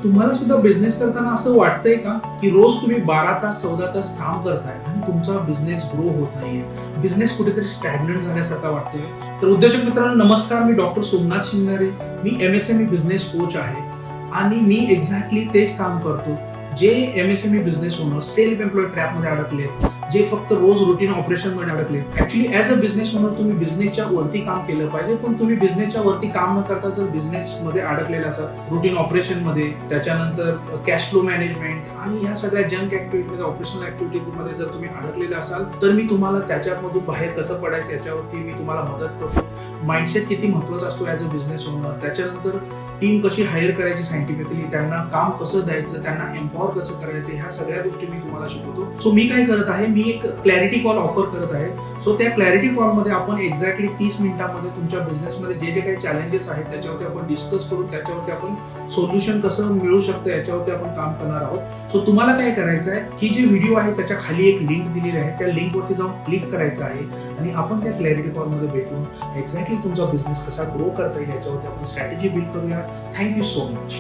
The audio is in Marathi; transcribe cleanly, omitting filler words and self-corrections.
तुम्हाला सुद्धा बिझनेस करताना असं वाटतंय का की रोज तुम्ही 12 तास 14 तास काम करताय आणि तुमचा बिझनेस ग्रो होत नाहीये, बिझनेस कुठेतरी स्टॅग्नंट झाल्यासारखा वाटतोय? तर उद्योजक मित्रांनो नमस्कार, मी डॉक्टर सोमनाथ शिंगारे, मी MSME बिझनेस कोच आहे आणि मी एक्झॅक्टली तेच काम करतो जे MSME business owner self employ ट्रॅपमध्ये अडकले, जे फक्त रोज रुटीन ऑपरेशन मध्ये अडकले. Actually as a business owner तुम्ही बिझनेसच्या वरती काम केलं पाहिजे, पण तुम्ही बिझनेसच्या वरती काम न करता जर बिझनेस मध्ये अडकलेला असाल रुटीन ऑपरेशन मध्ये, त्याच्यानंतर कॅश फ्लो मॅनेजमेंट आणि ह्या सगळ्या जंक ऍक्टिव्हिटीमध्ये, ऑपरेशनल ऍक्टिव्हिटीमध्ये जर तुम्ही अडकलेला असाल तर मी तुम्हाला त्याच्यामधून बाहेर कसं पडायचं याच्यावरती मी तुम्हाला मदत करतो. माइंडसेट किती महत्वाचा असतो ऍज अ बिझनेस ओनर, त्याच्यानंतर टीम कशी हायर करायची सायंटिफिकली, त्यांना काम कसं द्यायचं, त्यांना एम्पॉवर कसं करायचं, ह्या सगळ्या गोष्टी मी तुम्हाला शिकवतो. सो मी काय करत आहे, मी एक क्लॅरिटी कॉल ऑफर करत आहे. सो त्या क्लॅरिटी कॉलमध्ये आपण एक्झॅक्टली 30 मिनिटांमध्ये तुमच्या बिझनेसमध्ये जे जे काही चॅलेंजेस आहेत त्याच्यावरती आपण डिस्कस करून त्याच्यावरती आपण सोल्युशन कसं मिळू शकतं याच्यावरती आपण काम करणार आहोत. सो तुम्हाला काय करायचं आहे, ही जी व्हिडिओ आहे त्याच्या खाली एक लिंक दिलेली आहे, त्या लिंकवरती जाऊन क्लिक करायचं आहे आणि आपण त्या क्लॅरिटी कॉलमध्ये भेटून एक्झॅक्टली तुमचा बिझनेस कसा ग्रो करता येईल याच्यावरती आपण स्ट्रॅटेजी बिल्ड करूया. Thank you so much.